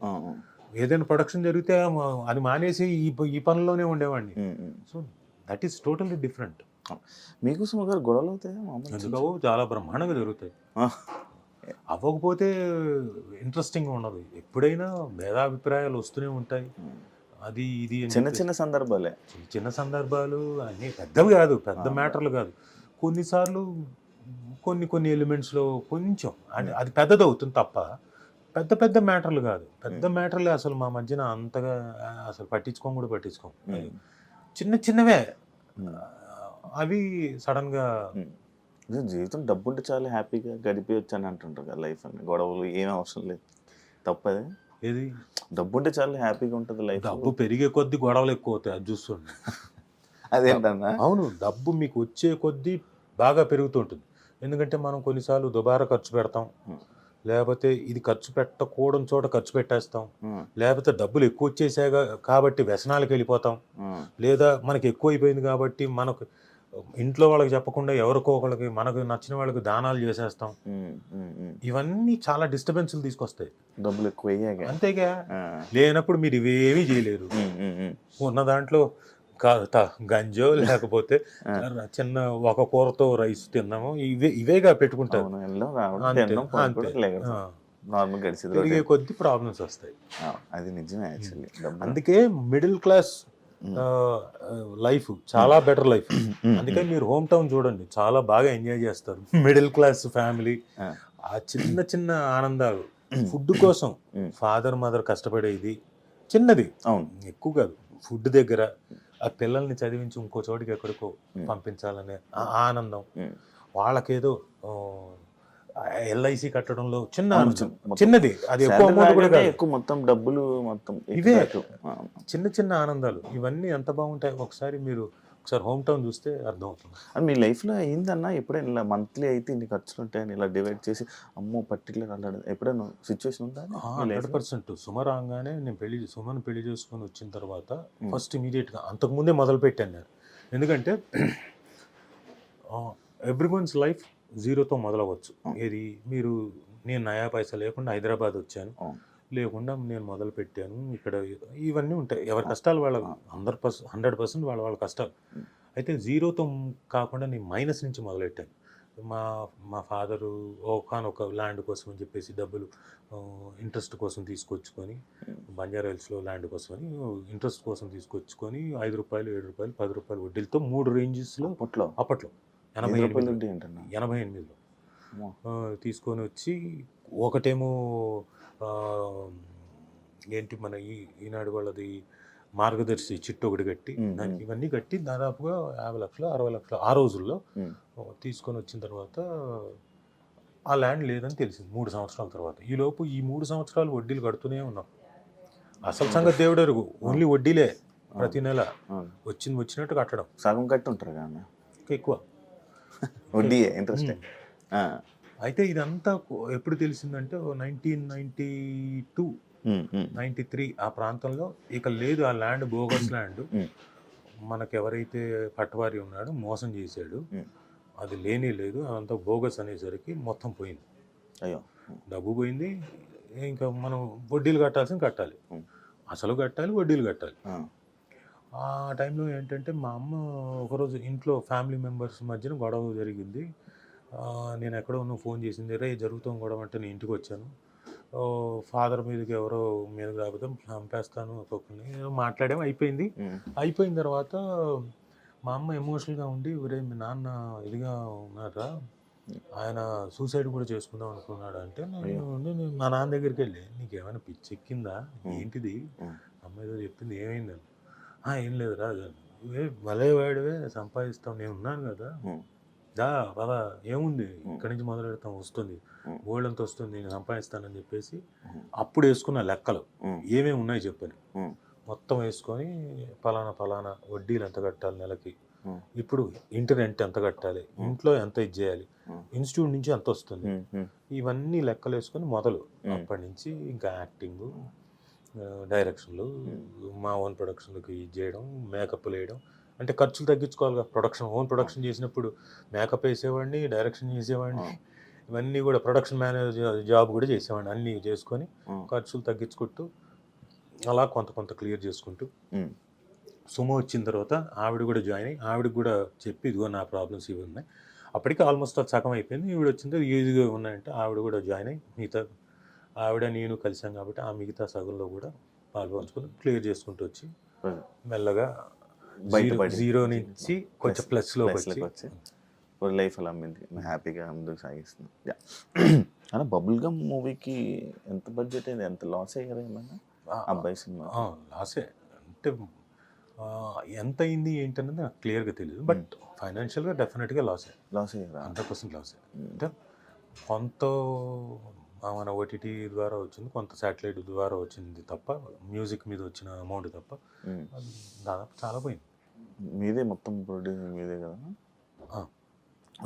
ఏదైనా ప్రొడక్షన్ జరిగితే అది మానేసి ఈ పనుల్లోనే ఉండేవాడిని. So that is totally different. మీకు సుమారు గొడవలు అవుతాయి? ఎందుకో చాలా బ్రహ్మాండంగా జరుగుతాయి. అవ్వకపోతే ఇంట్రెస్టింగ్గా ఉండదు. ఎప్పుడైనా భేదాభిప్రాయాలు వస్తూనే ఉంటాయి. అది ఇది చిన్న చిన్న సందర్భాలే, చిన్న సందర్భాలు అన్నీ పెద్దవి కాదు, పెద్ద మ్యాటర్లు కాదు. కొన్నిసార్లు కొన్ని ఎలిమెంట్స్లో కొంచెం అంటే అది పెద్దది అవుతుంది తప్ప పెద్ద పెద్ద మ్యాటర్లు కాదు. పెద్ద మ్యాటర్లే అసలు మా మధ్యన అంతగా అసలు పట్టించుకోం. చిన్న చిన్నవే అవి సడన్గా. జీవితం డబ్బు ఉంటే చాలా హ్యాపీగా గడిపేయచ్చు అని అంటుంటారు కదా, లైఫ్ అని గొడవలు ఏం అవసరం లేదు. తప్పదే. ఏది డబ్బు ఉంటే చాలా హ్యాపీగా ఉంటుంది లైఫ్. డబ్బు పెరిగే కొద్దీ గొడవలు ఎక్కువ అవుతాయి, అది చూస్తుండే. అదేంటన్నా? అవును, డబ్బు మీకు వచ్చే కొద్దీ బాగా పెరుగుతుంటుంది. ఎందుకంటే మనం కొన్నిసార్లు దుబారా ఖర్చు పెడతాం, లేకపోతే ఇది ఖర్చు పెట్టకూడని చోట ఖర్చు పెట్టేస్తాం, లేకపోతే డబ్బులు ఎక్కువ వచ్చేసాయి కాబట్టి వ్యసనాలకు వెళ్ళిపోతాం, లేదా మనకి ఎక్కువ అయిపోయింది కాబట్టి మనకు ఇంట్లో వాళ్ళకి చెప్పకుండా ఎవరికో ఒకళ్ళకి మనకు నచ్చిన వాళ్ళకి దానాలు చేసేస్తాం. ఇవన్నీ చాలా డిస్టర్బెన్స్లు తీసుకొస్తాయి. డబ్బులు ఎక్కువ అయ్యాక అంతేగా. లేనప్పుడు మీరు ఇవేమీ చేయలేరు. ఉన్న దాంట్లో గంజో లేకపోతే చిన్న ఒక కూరతో రైస్ తిన్నాము, ఇవేగా పెట్టుకుంటారు. పెరిగే కొద్ది ప్రాబ్లమ్స్ వస్తాయి. అది నిజమే యాక్చువల్లీ. అందుకే మిడిల్ క్లాస్ లైఫ్ చాలా బెటర్ లైఫ్. అందుకే మీరు హోమ్ టౌన్ చూడండి, చాలా బాగా ఎంజాయ్ చేస్తారు మిడిల్ క్లాస్ ఫ్యామిలీ. ఆ చిన్న చిన్న ఆనందాలు, ఫుడ్ కోసం ఫాదర్ మదర్ కష్టపడేది చిన్నది, ఎక్కువ కాదు. ఫుడ్ దగ్గర ఆ పిల్లల్ని చదివించి ఇంకో చోటికి ఎక్కడికో పంపించాలనే ఆనందం, వాళ్ళకేదో ఎల్ఐసి కట్టడంలో చిన్నది, అది ఎక్కువ అమౌంట్ కూడా కాదు, ఎక్కువ మొత్తం డబ్బులు మొత్తం ఇవే చిన్న చిన్న ఆనందాలు. ఇవన్నీ ఎంత బాగుంటాయి. ఒకసారి హోమ్ టౌన్ చూస్తే అర్థమవుతుంది. అని మీ లైఫ్లో అయిందన్నా ఎప్పుడైనా ఇలా మంత్లీ అయితే ఇన్ని ఖర్చులు ఉంటాయని ఇలా డివైడ్ చేసి అమ్మో పర్టికులర్ అలా ఎప్పుడైనా సిచ్యువేషన్ ఉందా? 100%. సుమ రాగానే నేను సుమను పెళ్లి చేసుకొని వచ్చిన తర్వాత ఫస్ట్ ఇమీడియట్గా అంతకుముందే మొదలు పెట్టాను నేను. ఎందుకంటే ఎవ్రీవన్స్ లైఫ్ జీరోతో మొదలవచ్చు. ఏది నేను నయా పైసా లేకుండా హైదరాబాద్ వచ్చాను, లేకుండా నేను మొదలు పెట్టాను. ఇక్కడ ఇవన్నీ ఉంటాయి, ఎవరి కష్టాలు వాళ్ళ 100% వాళ్ళ కష్టాలు. అయితే జీరోతో కాకుండా నేను మైనస్ నుంచి మొదలెట్టాను. మా ఫాదరు ఒకనొక ల్యాండ్ కోసం అని చెప్పేసి డబ్బులు ఇంట్రెస్ట్ కోసం తీసుకొచ్చుకొని, బంజారా హిల్స్లో ల్యాండ్ కోసం అని ఇంట్రెస్ట్ కోసం తీసుకొచ్చుకొని 5 రూపాయలు 7 రూపాయలు 10 రూపాయలు వడ్డీలతో 3 రేంజెస్లో అప్పట్లో 88లో తీసుకొని వచ్చి, ఒకటేమో ఏంటి మన ఈనాడు వాళ్ళది మార్గదర్శి చిట్టు ఒకటి కట్టి, దానికి ఇవన్నీ కట్టి దాదాపుగా 50 లక్షలు 60 లక్షలు ఆ రోజుల్లో తీసుకొని వచ్చిన తర్వాత ఆ ల్యాండ్ లేదని తెలిసింది 3 సంవత్సరాల తర్వాత. ఈలోపు ఈ 3 సంవత్సరాలు వడ్డీలు కడుతూనే ఉన్నాం. అసలు సంగతి దేవుడు ఎరుగు, ఓన్లీ వడ్డీలే ప్రతి నెల వచ్చినట్టు కట్టడం. సగం కట్టి ఉంటారు కానీ ఎక్కువ వడ్డీ ఇంట్రెస్ట్. అయితే ఇదంతా ఎప్పుడు తెలిసిందంటే 1992 93 ఆ ప్రాంతంలో ఇక లేదు, ఆ ల్యాండ్ బోగస్ ల్యాండ్. మనకెవరైతే పట్టవారి ఉన్నాడో మోసం చేశాడు, అది లేనే లేదు, అదంతా బోగస్ అనేసరికి మొత్తం పోయింది. అయ్యో, డబ్బు పోయింది. ఇంకా మనం వడ్డీలు కట్టాలి, అసలు కట్టాలి, వడ్డీలు కట్టాలి. ఆ టైంలో ఏంటంటే మా అమ్మ ఒకరోజు ఇంట్లో ఫ్యామిలీ మెంబర్స్ మధ్యన గొడవ జరిగింది. నేను ఎక్కడో ఉన్న ఫోన్ చేసింది, రే జరుగుతాం గొడవ అంటే నేను ఇంటికి వచ్చాను, ఫాదర్ మీదకి ఎవరో మీదకి రాకపోతే చంపేస్తాను ఒక్కొక్కరిని మాట్లాడేమో అయిపోయింది. అయిపోయిన తర్వాత మా అమ్మ ఎమోషనల్గా ఉండి, ఒరే మీ నాన్న ఇదిగా ఉన్నారా, ఆయన సూసైడ్ కూడా చేసుకుందాం అనుకున్నాడు అంటే, నేను మా నాన్న దగ్గరికి వెళ్ళి నీకేమైనా పిచ్చెక్కిందా ఏంటిది, అమ్మ ఏదో చెప్పింది ఏమైందని. ఏం లేదురా, భలే వాడివే సంపాదిస్తాం, నేను ఉన్నాను కదా, పదా ఏముంది ఇక్కడి నుంచి మొదలు పెడతాం, వస్తుంది గోల్డ్ వస్తుంది, నేను సంపాదిస్తానని చెప్పేసి అప్పుడు వేసుకున్న లెక్కలు ఏమేమి ఉన్నాయి చెప్పని మొత్తం వేసుకొని, ఫలానా వడ్డీలు ఎంత కట్టాలి నెలకి, ఇప్పుడు ఇంటి రెంట్ ఎంత కట్టాలి, ఇంట్లో ఎంత ఇది చేయాలి, ఇన్స్టిట్యూట్ నుంచి ఎంత వస్తుంది, ఇవన్నీ లెక్కలు వేసుకొని మొదలు. అప్పటి నుంచి ఇంకా యాక్టింగ్ డైరెక్షన్లు, మా ఓన్ ప్రొడక్షన్లకి చేయడం, మేకప్లు వేయడం, అంటే ఖర్చులు తగ్గించుకోవాలిగా. ఓన్ ప్రొడక్షన్ చేసినప్పుడు మేకప్ వేసేవాడిని, డైరెక్షన్ చేసేవాడిని, ఇవన్నీ కూడా ప్రొడక్షన్ మేనేజర్ జాబ్ కూడా చేసేవాడిని. అన్నీ చేసుకొని ఖర్చులు తగ్గించుకుంటూ అలా కొంత క్లియర్ చేసుకుంటూ సుమో వచ్చిన తర్వాత ఆవిడ కూడా జాయిన్ అయ్యి ఆవిడకి కూడా చెప్పి ఇదిగో నా ప్రాబ్లమ్స్ ఇవి ఉన్నాయి. అప్పటికి ఆల్మోస్ట్ అది సగం అయిపోయింది. ఈవిడ వచ్చింది ఈజీగా ఉన్నాయంటే ఆవిడ కూడా జాయిన్ అయ్యి మిగతా ఆవిడ నేను కలిసాం కాబట్టి ఆ మిగతా సగంలో కూడా పాల్పంచుకొని క్లియర్ చేసుకుంటూ వచ్చి మెల్లగా జీరో నుంచి కొంచెం ప్లస్లోకి వచ్చి లైఫ్ అలా హ్యాపీగా ముందుకు సాగిస్తుంది. అలా బబుల్ గమ్ మూవీకి ఎంత బడ్జెట్ అయింది, ఎంత లాస్ అయ్యారు ఏమన్నా అబ్బాయి సినిమా? లాసే అంటే ఎంత అయింది ఏంటన్నది నాకు క్లియర్గా తెలియదు, బట్ ఫైనాన్షియల్గా డెఫినెట్గా లాస్ అయ్యారు, 100% లాస్. అంటే కొంత మన ఓటీటీ ద్వారా వచ్చింది, కొంత శాటిలైట్ ద్వారా వచ్చింది తప్ప, మ్యూజిక్ మీద వచ్చిన అమౌంట్ తప్ప దాదాపు చాలా పోయింది. మీదే మొత్తం ప్రొడ్యూసింగ్ మీదే కదా.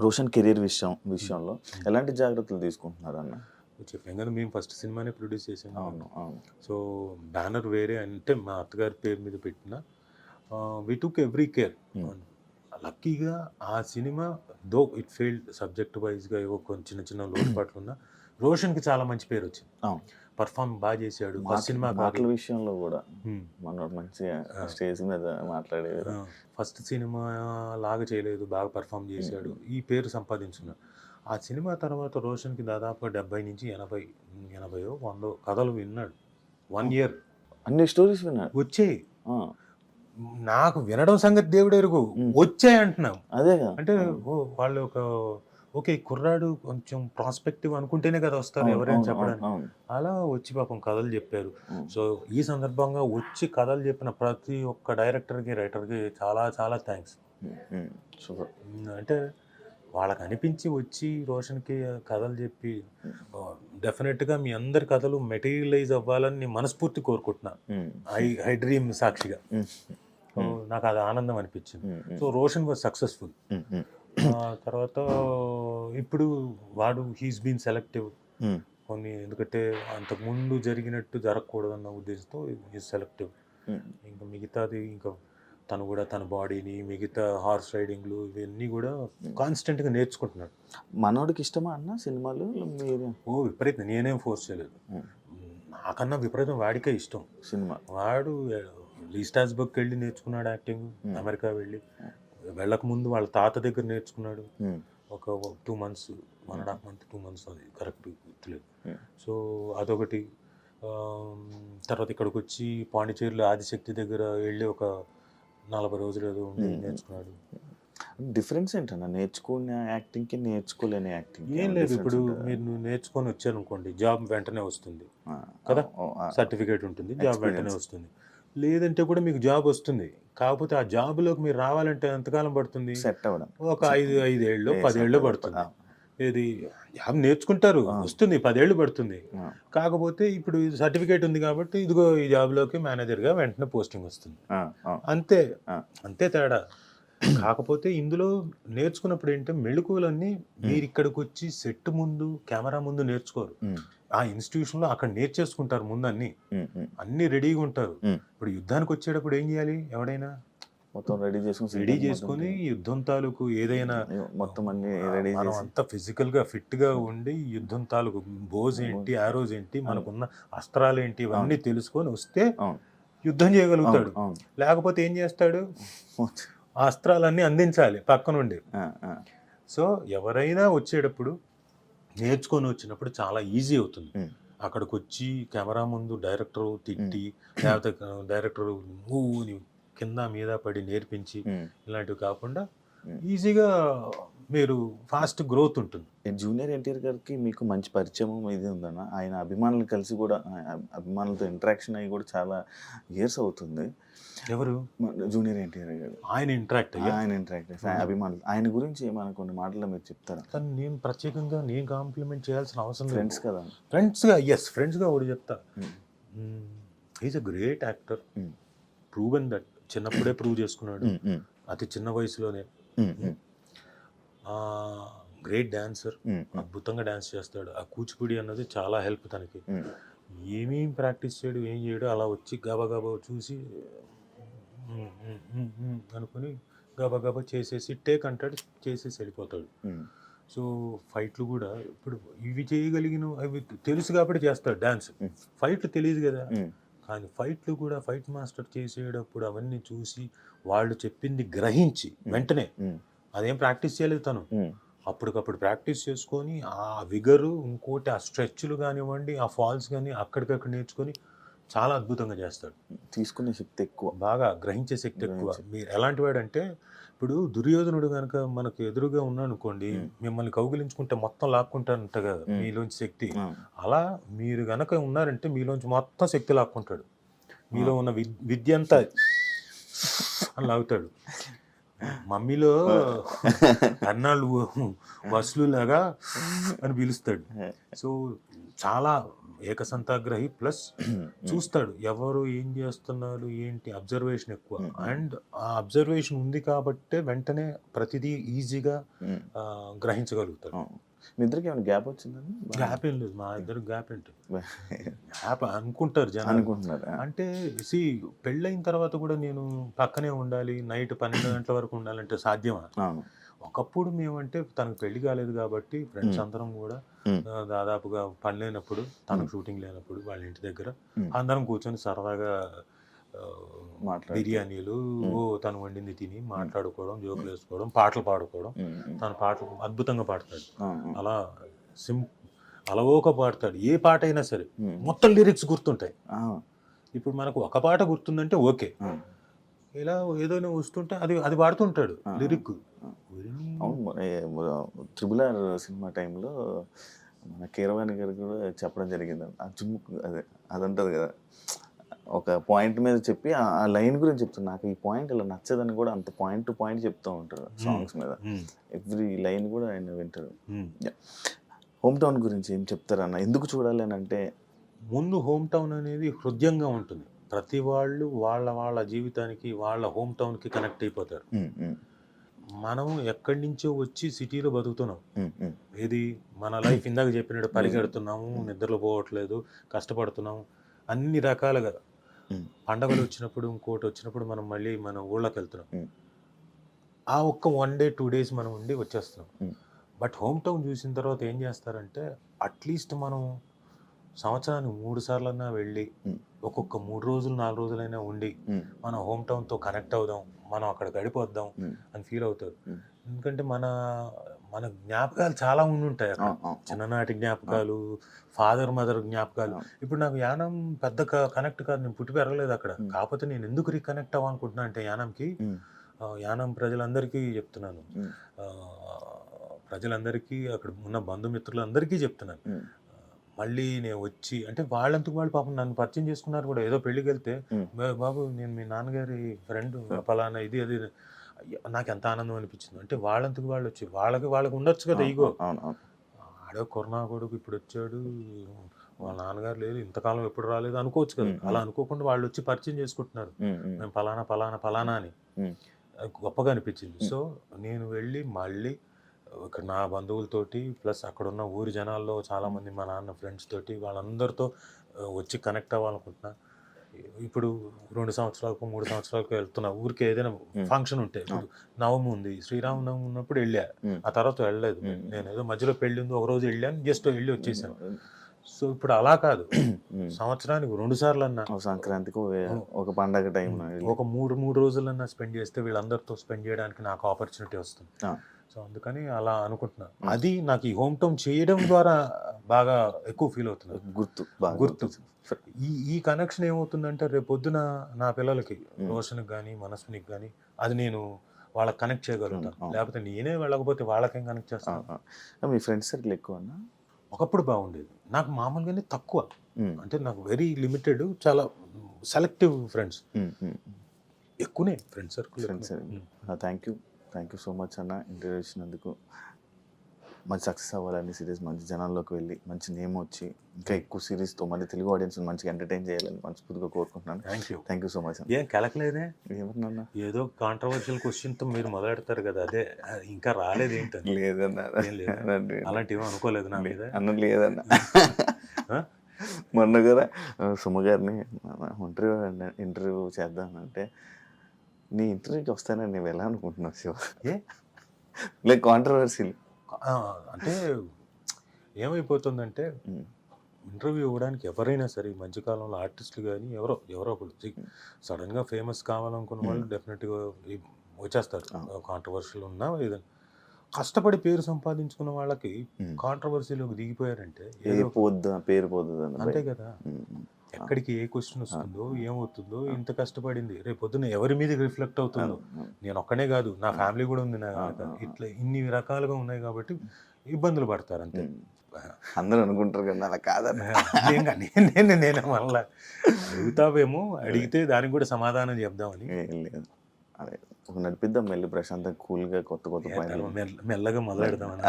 రోషన్ కెరీర్ విషయంలో ఎలాంటి జాగ్రత్తలు తీసుకుంటున్నారు అన్న? చెప్పాం కదా, మేము ఫస్ట్ సినిమానే ప్రొడ్యూస్ చేసాము. అవును. సో బ్యానర్ వేరే, అంటే మా అత్తగారి పేరు మీద పెట్టిన వి టుక్ ఎవ్రీ కేర్. లక్కీగా ఆ cinema though it failed subject వైజ్గా ఏవో కొన్ని చిన్న లోటుపాట్లు ఉన్నా రోషన్కి చాలా మంచి పేరు వచ్చింది. పర్ఫార్మ్ బాగా చేశాడు. ఫస్ట్ సినిమా పాటల విషయంలో కూడా మన మంచిగా స్టేజ్ మీద మాట్లాడేది. ఫస్ట్ సినిమా లాగా చేయలేదు, బాగా పర్ఫామ్ చేశాడు, ఈ పేరు సంపాదించుకున్నాడు. ఆ సినిమా తర్వాత రోషన్కి దాదాపుగా 70 నుంచి 80 కథలు విన్నాడు. 1 ఇయర్ అన్ని స్టోరీస్ విన్నాడు. వచ్చాయి. నాకు వినడం సంగతి దేవుడు ఎరుగు, వచ్చాయి అంటున్నాం. అదే అంటే వాళ్ళు ఓకే కుర్రాడు కొంచెం ప్రాస్పెక్టివ్ అనుకుంటేనే కదా వస్తారు ఎవరైనా చెప్పడానికి. అలా వచ్చి పాపం కథలు చెప్పారు. సో ఈ సందర్భంగా వచ్చి కథలు చెప్పిన ప్రతి ఒక్క డైరెక్టర్కి, రైటర్కి చాలా చాలా థ్యాంక్స్. అంటే వాళ్ళకి అనిపించి వచ్చి రోషన్కి కథలు చెప్పి డెఫినెట్గా మీ అందరి కథలు మెటీరియలైజ్ అవ్వాలని మనస్ఫూర్తి కోరుకుంటున్నా, ఐ డ్రీమ్ సాక్షిగా. నాకు అది ఆనందం అనిపించింది. So Roshan was successful. తర్వాత ఇప్పుడు వాడు హీస్ బీన్ సెలెక్టివ్ కొన్ని, ఎందుకంటే అంతకుముందు జరిగినట్టు జరగకూడదన్న ఉద్దేశంతో హీస్ సెలెక్టివ్. ఇంకా మిగతాది ఇంకా తను కూడా తన బాడీని, మిగతా హార్స్ రైడింగ్లు ఇవన్నీ కూడా కాన్స్టెంట్గా నేర్చుకుంటున్నాడు. మనోడికి ఇష్టమా అన్న సినిమాలు? విపరీతం, నేనేం ఫోర్స్ చేయలేదు. నాకన్నా విపరీతం వాడికే ఇష్టం సినిమా. వాడు లీస్టాస్బర్గ్కి వెళ్ళి నేర్చుకున్నాడు యాక్టింగ్, అమెరికా వెళ్ళక ముందు వాళ్ళ తాత దగ్గర నేర్చుకున్నాడు. ఒక 2 months, 1.5 months, 2 months, అది కరెక్ట్ గుర్తులేదు. సో అదొకటి. తర్వాత ఇక్కడికి వచ్చి పాండిచేరిలో ఆదిశక్తి దగ్గర వెళ్ళి ఒక 40 రోజులు ఏదో నేర్చుకున్నాడు. డిఫరెన్స్ ఏంటన్నా నేర్చుకునే యాక్టింగ్కి నేర్చుకోలేని యాక్టింగ్? ఏం లేదు, ఇప్పుడు మీరు నేర్చుకొని వచ్చారనుకోండి, జాబ్ వెంటనే వస్తుంది కదా, సర్టిఫికేట్ ఉంటుంది, జాబ్ వెంటనే వస్తుంది. లేదంటే కూడా మీకు జాబ్ వస్తుంది, కాకపోతే ఆ జాబ్లోకి మీరు రావాలంటే ఎంతకాలం పడుతుంది? సెట్ అవ్వడం ఒక 5 ఏళ్ళు 10 ఏళ్ళు పడుతుంది. ఏది జాబ్ నేర్చుకుంటారు, వస్తుంది, 10 ఏళ్ళు పడుతుంది. కాకపోతే ఇప్పుడు సర్టిఫికేట్ ఉంది కాబట్టి ఇదిగో ఈ జాబ్లోకి మేనేజర్గా వెంటనే పోస్టింగ్ వస్తుంది. అంతే తేడా. కాకపోతే ఇందులో నేర్చుకున్నప్పుడు ఏంటంటే మెళుకువలన్నీ మీరు ఇక్కడికి వచ్చి సెట్ ముందు, కెమెరా ముందు నేర్చుకోరు. ఆ ఇన్స్టిట్యూషన్లో అక్కడ నేర్చేసుకుంటారు ముందు, అన్ని రెడీగా ఉంటారు. ఇప్పుడు యుద్ధానికి వచ్చేటప్పుడు ఏం చేయాలి? ఎవడైనా మొత్తం రెడీ చేసుకొని యుద్ధం తాలూకు ఏదైనా మొత్తం అన్ని రెడీ, మనం అంతా ఫిజికల్గా ఫిట్గా ఉండి యుద్ధం తాలూకు బోజ్ ఏంటి, ఆరోజ్ ఏంటి, మనకున్న అస్త్రాలు ఏంటి, ఇవన్నీ తెలుసుకొని వస్తే యుద్ధం చేయగలుగుతాడు. లేకపోతే ఏం చేస్తాడు? ఆ అస్త్రాలన్నీ అందించాలి పక్క నుండి. సో ఎవరైనా వచ్చేటప్పుడు నేర్చుకొని వచ్చినప్పుడు చాలా ఈజీ అవుతుంది. అక్కడికి వచ్చి కెమెరా ముందు డైరెక్టర్ తిట్టి, లేకపోతే డైరెక్టర్ కింద మీద పడి నేర్పించి ఇలాంటివి కాకుండా ఈజీగా మీరు ఫాస్ట్ గ్రోత్ ఉంటుంది. జూనియర్ ఎన్టీఆర్ గారికి మీకు మంచి పరిచయం ఇది ఉందన్న. ఆయన అభిమానులు కలిసి కూడా, అభిమానులతో ఇంటరాక్షన్ అయ్యి కూడా చాలా ఇయర్స్ అవుతుంది. ఎవరు? జూనియర్ ఎన్టీఆర్ గారు. ఆయన ఇంటరాక్ట్ అభిమానులు, ఆయన గురించి ఏమైనా కొన్ని మాటలు మీరు చెప్తారా? కానీ నేను ప్రత్యేకంగా నేను కాంప్లిమెంట్ చేయాల్సిన అవసరం లేదు. ఫ్రెండ్స్ కదా. ఫ్రెండ్స్గా ఒకటి చెప్తా, is a great actor, proven that. చిన్నప్పుడే ప్రూవ్ చేసుకున్నాడు, అతి చిన్న వయసులోనే. గ్రేట్ డాన్సర్, అద్భుతంగా డాన్స్ చేస్తాడు. ఆ కూచిపూడి అన్నది చాలా హెల్ప్ తనకి. ఏమేం ప్రాక్టీస్ చేయడు, ఏం చేయడు, అలా వచ్చి గబగబా చూసి అనుకుని గబగబా చేసేసి టేక్ అంటాడు, చేసేసి వెళ్ళిపోతాడు. సో ఫైట్లు కూడా ఇప్పుడు ఇవి చేయగలిగిన అవి తెలుసు కాబట్టి చేస్తాడు డ్యాన్స్. ఫైట్లు తెలియదు కదా, కానీ ఫైట్లు కూడా ఫైట్ మాస్టర్ చేసేటప్పుడు అవన్నీ చూసి వాళ్ళు చెప్పింది గ్రహించి వెంటనే, అదేం ప్రాక్టీస్ చేయలేదు తను, అప్పటికప్పుడు ప్రాక్టీస్ చేసుకొని ఆ విగరు, ఇంకోటి ఆ స్ట్రెచ్లు కానివ్వండి, ఆ ఫాల్స్ కానీ అక్కడికక్కడ నేర్చుకొని చాలా అద్భుతంగా చేస్తాడు. తీసుకునే శక్తి ఎక్కువ, బాగా గ్రహించే శక్తి ఎక్కువ. మీరు ఎలాంటి వాడు అంటే, ఇప్పుడు దుర్యోధనుడు కనుక మనకు ఎదురుగా ఉన్నాడు అనుకోండి, మిమ్మల్ని కౌగిలించుకుంటే మొత్తం లాక్కుంటాడంట కదా మీలోంచి శక్తి. అలా మీరు గనక ఉన్నారంటే మీలోంచి మొత్తం శక్తి లాక్కుంటాడు. మీలో ఉన్న విద్య అంతా అని లాగుతాడు. మమ్మీలో అన్నాళ్ళు వసులు లాగా అని పిలుస్తాడు. సో చాలా ఏకసంతాగ్రహి, ప్లస్ చూస్తాడు ఎవరు ఏం చేస్తున్నారు ఏంటి, అబ్జర్వేషన్ ఎక్కువ. అండ్ ఆ అబ్జర్వేషన్ ఉంది కాబట్టే వెంటనే ప్రతిదీ ఈజీగా గ్రహించగలుగుతాడు. మీ ఇద్దరికి ఏమైనా గ్యాప్ వచ్చిందని? గ్యాప్ ఏం లేదు, మా ఇద్దరు గ్యాప్ ఏంటి, గ్యాప్ అనుకుంటారు జనం. అనుకుంటున్నారు అంటే పెళ్ళైన తర్వాత కూడా నేను పక్కనే ఉండాలి, నైట్ 12 గంటల వరకు ఉండాలంటే సాధ్యమా? ఒకప్పుడు మేమంటే తనకు పెళ్లి కాలేదు కాబట్టి ఫ్రెండ్స్ అందరం కూడా దాదాపుగా పని లేనప్పుడు, తనకు షూటింగ్ లేనప్పుడు వాళ్ళ ఇంటి దగ్గర అందరం కూర్చొని సరదాగా బిర్యానీలు తను వండింది తిని మాట్లాడుకోవడం, జోకులు వేసుకోవడం, పాటలు పాడుకోవడం. తన పాటలు అద్భుతంగా పాడతాడు, అలా అలవోక పాడతాడు. ఏ పాట అయినా సరే మొత్తం లిరిక్స్ గుర్తుంటాయి. ఇప్పుడు మనకు ఒక పాట గుర్తుందంటే ఓకే, ఇలా ఏదైనా వస్తుంటే అది పాడుతుంటాడు లిరిక్. ట్రిబుల్ ఆర్ సినిమా టైంలో మన కీరవాణి గారు కూడా చెప్పడం జరిగింది. ఆ జుమ్ముకు అది ఉంటుంది కదా, ఒక పాయింట్ మీద చెప్పి ఆ లైన్ గురించి చెప్తాను, నాకు ఈ పాయింట్ ఇలా నచ్చదని కూడా అంత పాయింట్ టు పాయింట్ చెప్తూ ఉంటారు సాంగ్స్ మీద. ఎవ్రీ లైన్ కూడా ఆయన వింటారు. హోమ్ టౌన్ గురించి ఏం చెప్తారన్న, ఎందుకు చూడాలి అని అంటే, ముందు హోమ్ టౌన్ అనేది హృదయంగా ఉంటుంది. ప్రతి వాళ్ళు వాళ్ళ జీవితానికి వాళ్ళ హోమ్ టౌన్కి కనెక్ట్ అయిపోతారు. మనం ఎక్కడి నుంచో వచ్చి సిటీలో బతుకుతున్నాం. ఏది మన లైఫ్ ఇందాక చెప్పినట్టు పరిగెడుతున్నాము, నిద్రలో పోవట్లేదు, కష్టపడుతున్నాము, అన్ని రకాలుగా. పండగలు వచ్చినప్పుడు, ఇంకోటి వచ్చినప్పుడు మనం మళ్ళీ మన ఊళ్ళోకి వెళ్తున్నాం. ఆ ఒక్క 1 day 2 days మనం ఉండి వచ్చేస్తున్నాం. బట్ హోమ్ టౌన్ చూసిన తర్వాత ఏం చేస్తారంటే, అట్లీస్ట్ మనం సంవత్సరానికి 3 సార్లన్నా వెళ్ళి ఒక్కొక్క 3 రోజులు 4 రోజులైనా ఉండి మన హోమ్ టౌన్తో కనెక్ట్ అవుదాం, మనం అక్కడ గడిపోద్దాం అని ఫీల్ అవుతారు. ఎందుకంటే మన జ్ఞాపకాలు చాలా ఉండుంటాయి అక్కడ, చిన్ననాటి జ్ఞాపకాలు, ఫాదర్ మదర్ జ్ఞాపకాలు. ఇప్పుడు నాకు యానం పెద్ద కనెక్ట్ కాదు, నేను పుట్టి పెరగలేదు అక్కడ. కాకపోతే నేను ఎందుకు రీకనెక్ట్ అవ్వాలనుకుంటున్నా అంటే యానంకి, యానం ప్రజలందరికీ చెప్తున్నాను, ప్రజలందరికీ, అక్కడ ఉన్న బంధుమిత్రులందరికీ చెప్తున్నాను, మళ్ళీ నేను వచ్చి, అంటే వాళ్ళంతకు వాళ్ళు పాపం నన్ను పరిచయం చేసుకున్నారు కూడా. ఏదో పెళ్ళికి వెళ్తే, బాబు నేను మీ నాన్నగారి ఫ్రెండ్ ఫలానా ఇది అది, నాకు ఎంత ఆనందం అనిపించింది. అంటే వాళ్ళంతకు వాళ్ళు వచ్చి, వాళ్ళకి ఉండొచ్చు కదా ఈగో, ఆడో కరోనా కొడుకు ఇప్పుడు వచ్చాడు, వాళ్ళ నాన్నగారు లేదు, ఇంతకాలం ఎప్పుడు రాలేదు అనుకోవచ్చు కదా. అలా అనుకోకుండా వాళ్ళు వచ్చి పరిచయం చేసుకుంటున్నారు, మేము ఫలానా ఫలానా ఫలానా అని. గొప్పగా అనిపించింది. సో నేను వెళ్ళి మళ్ళీ ఇక్కడ నా బంధువులతోటి, ప్లస్ అక్కడ ఉన్న ఊరి జనాల్లో చాలామంది మా నాన్న ఫ్రెండ్స్ తోటి, వాళ్ళందరితో వచ్చి కనెక్ట్ అవ్వాలనుకుంటున్నా. ఇప్పుడు 2 సంవత్సరాలకు 3 సంవత్సరాలకు వెళ్తున్నా ఊరికి. ఏదైనా ఫంక్షన్ ఉంటే, నవమి ఉంది, శ్రీరామనవమి ఉన్నప్పుడు వెళ్ళా, ఆ తర్వాత వెళ్ళలేదు. నేను ఏదో మధ్యలో పెళ్ళి ఉంది, ఒక రోజు వెళ్ళాను, జస్ట్ వెళ్ళి వచ్చేసాను. సో ఇప్పుడు అలా కాదు, సంవత్సరానికి 2 సార్లు అన్నా, సంక్రాంతికి ఒక పండగ టైం ఒక 3 రోజులన్నా స్పెండ్ చేస్తే వీళ్ళందరితో స్పెండ్ చేయడానికి నాకు ఆపర్చునిటీ వస్తుంది. సో అందుకని అలా అనుకుంటున్నాను. అది నాకు ఈ హోమ్ టౌన్ చేయడం ద్వారా బాగా ఎక్కువ ఫీల్ అవుతుంది, గుర్తు. ఈ కనెక్షన్ ఏమవుతుందంటే, రేపు పొద్దున నా పిల్లలకి, రోషన్కి కానీ మనస్వినికి కానీ, అది నేను వాళ్ళకి కనెక్ట్ చేయగలుగుతాను. లేకపోతే నేనే వెళ్ళకపోతే వాళ్ళకేం కనెక్ట్ చేస్తాను. మీ ఫ్రెండ్స్ సర్కిల్ ఎక్కువ అన్నా? ఒకప్పుడు బాగుండేది, నాకు మామూలుగానే తక్కువ, అంటే నాకు వెరీ లిమిటెడ్, చాలా సెలెక్టివ్ ఫ్రెండ్స్. ఎక్కువనే friends circle. Thank you so much అన్న, ఇంటర్వ్యూ ఇచ్చినందుకు. మంచి సక్సెస్ అవ్వాలని సిరీస్, మంచి జనాల్లోకి వెళ్ళి మంచి నేమ్ వచ్చి ఇంకా ఎక్కువ సిరీస్తో మళ్ళీ తెలుగు ఆడియన్స్ మంచిగా ఎంటర్టైన్ చేయాలని మనస్ఫూర్తిగా కోరుకుంటున్నాను. Thank you so much. ఏం కలకలేదే? ఏమన్నా ఏదో కాంట్రవర్షియల్ క్వశ్చన్తో మీరు మొదలెడతారు కదా, అదే ఇంకా రాలేదు ఏంటని? లేదన్నా, అలాంటివి అనుకోలేదు నా మీద. అన్న లేదన్నా, మొన్న కూడా సుమ గారిని ఇంటర్వ్యూ చేద్దామంటే నీ ఇంటర్వ్యూకి వస్తానని నువ్వు ఎలా అనుకుంటున్నావు శివ? ఏ లైక్ కాంట్రవర్సీ. అంటే ఏమైపోతుందంటే ఇంటర్వ్యూ ఇవ్వడానికి ఎవరైనా సరే ఈ మధ్యకాలంలో ఆర్టిస్టులు కానీ ఎవరో ఒకళ్ళు సడన్గా ఫేమస్ కావాలనుకున్న వాళ్ళు డెఫినెట్గా వచ్చేస్తారు. కాంట్రవర్షియల్ ఉన్నా ఏదైనా కష్టపడి పేరు సంపాదించుకున్న వాళ్ళకి కాంట్రవర్సీలోకి దిగిపోయారంటే పేరు పోద్దు అంతే కదా. ఎక్కడికి ఏ క్వశ్చన్ వస్తుందో ఏమవుతుందో, ఇంత కష్టపడింది రేపు పొద్దున్న ఎవరి మీద రిఫ్లెక్ట్ అవుతుందో. నేను ఒక్కనే కాదు, నా ఫ్యామిలీ కూడా ఉంది, నా ఇట్లా ఇన్ని రకాలుగా ఉన్నాయి కాబట్టి ఇబ్బందులు పడతారు అంతే. అందరూ అనుకుంటారు కదా అలా కాదని. నేను మళ్ళా అడుగుతావేమో, అడిగితే దానికి కూడా సమాధానం చెప్దామని. లేదు అదే నడిపిద్దాం మెల్లి ప్రశాంతంగా కూల్గా కొత్త మెల్లగా మొదలెడదామని.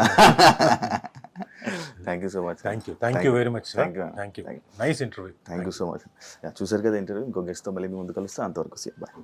Thank you so much. Thank you very much. Thank you. Nice interview. Thank you so much. చూసారు కదా ఇంటర్వ్యూ. ఇంకో గెస్ట్తో మళ్ళీ మీ ముందు కలుస్తే అంతవరకు బాయ్.